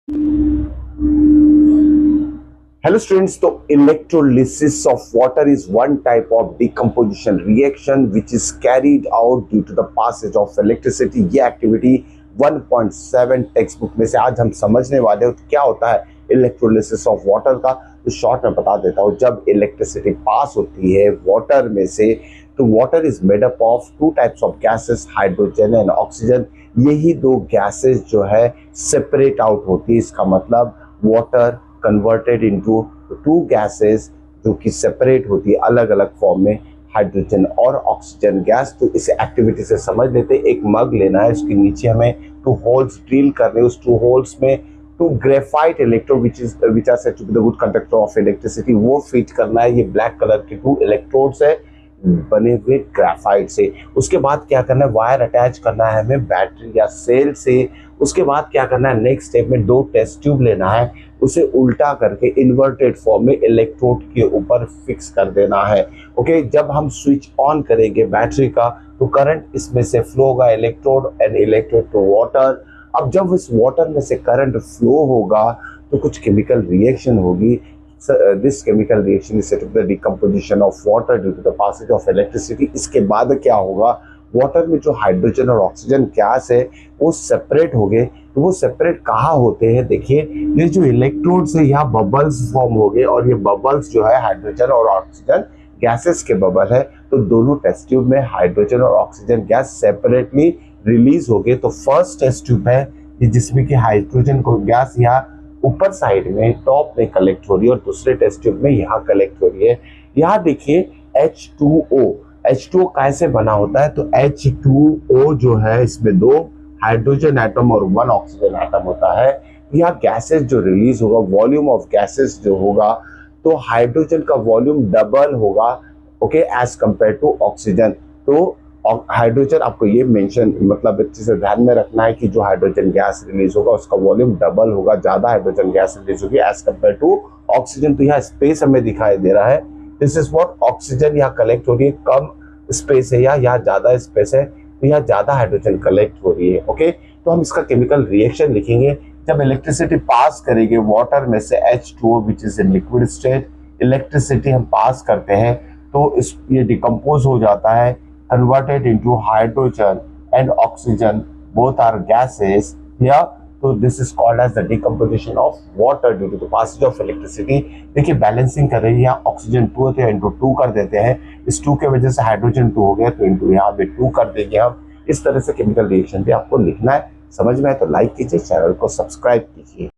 Hello students, so electrolysis of water is one type of decomposition reaction which is carried out due to the passage of electricity. ये activity 1.7 text book में से आज हम समझने वाले हैं। तो क्या होता है इलेक्ट्रोलिसिस ऑफ वाटर का, तो शॉर्ट में बता देता हूँ। जब इलेक्ट्रिसिटी पास होती है वाटर में से, तो water is made up of two types of gases, hydrogen and oxygen. यही दो गैसेस जो है सेपरेट आउट होती है। इसका मतलब water converted into two gases जो कि सेपरेट होती है अलग अलग फॉर्म में, हाइड्रोजन और ऑक्सीजन गैस। तो इस एक्टिविटी से समझ लेते हैं। एक मग लेना है, उसके नीचे हमें टू होल्स ड्रिल करने, उस टू होल्स में two graphite electrode which are said to be the good conductor of electricity, वो फिट करना है। ये ब्लैक कलर के टू इलेक्ट्रोड्स है बने हुए ग्रेफाइट से। उसके बाद क्या करना है, वायर अटैच करना है हमें बैटरी या सेल से। उसके बाद क्या करना है, नेक्स्ट स्टेप में दो टेस्ट ट्यूब लेना है, उसे उल्टा करके इन्वर्टेड फॉर्म में इलेक्ट्रोड के ऊपर फिक्स कर देना है। ओके, जब हम स्विच ऑन करेंगे बैटरी का तो करंट इसमें से फ्लो होगा, electrode and electrode to water. अब जब इस वाटर में से करंट फ्लो होगा तो कुछ केमिकल रिएक्शन होगी। This chemical reaction is said to be the decomposition of water due to the passage of electricity. इसके बाद क्या होगा, वाटर में जो हाइड्रोजन और ऑक्सीजन गैस है वो सेपरेट हो गए। तो वो सेपरेट कहाँ होते हैं, देखिए ये जो इलेक्ट्रोड्स है यहाँ बबल्स फॉर्म हो गए, और ये बबल्स जो है हाइड्रोजन और ऑक्सीजन गैसेस के बबल है। तो दोनों टेस्ट ट्यूब में हाइड्रोजन और ऑक्सीजन गैस सेपरेटली रिलीज हो गए। तो फर्स्ट टेस्ट ट्यूब है जिसमें कि हाइड्रोजन को गैस यहाँ ऊपर साइड में टॉप में कलेक्ट हो रही है और दूसरे टेस्ट ट्यूब में यहाँ कलेक्ट हो रही है। यहाँ देखिए H2O कैसे बना होता है, तो H2O जो है इसमें दो हाइड्रोजन एटम और वन ऑक्सीजन एटम होता है। यहाँ गैसेस जो रिलीज होगा, वॉल्यूम ऑफ गैसेस जो होगा, तो हाइड्रोजन का वॉल्यूम डबल होगा okay as compare to oxygen. तो हाइड्रोजन आपको ये मेंशन मतलब अच्छे से ध्यान में रखना है कि जो हाइड्रोजन गैस रिलीज होगा उसका वॉल्यूम डबल होगा, ज्यादा हाइड्रोजन गैस रिलीज होगी एज कंपेयर टू ऑक्सीजन। तो यहाँ स्पेस हमें दिखाई दे रहा है, दिस इज व्हाट ऑक्सीजन यहाँ कलेक्ट हो रही है, कम स्पेस है, यहाँ ज्यादा स्पेस है, तो यहाँ ज्यादा हाइड्रोजन कलेक्ट हो रही है। ओके, तो हम इसका केमिकल रिएक्शन लिखेंगे। जब इलेक्ट्रिसिटी पास करेंगे वाटर में से H2O which is in liquid state, electricity हम पास करते हैं तो ये डिकम्पोज हो जाता है, converted into hydrogen and oxygen, both are gases here. So this is called as the decomposition of water due to the passage of electricity. देखिए balancing कर रही है, ऑक्सीजन 2 होते हैं इंटू 2 कर देते हैं, इस 2 के वजह से हाइड्रोजन 2 हो गया तो इंटू यहाँ पे 2 कर देंगे हम। इस तरह से केमिकल रिएक्शन भी आपको लिखना है। समझ में आए तो लाइक कीजिए, चैनल को सब्सक्राइब कीजिए।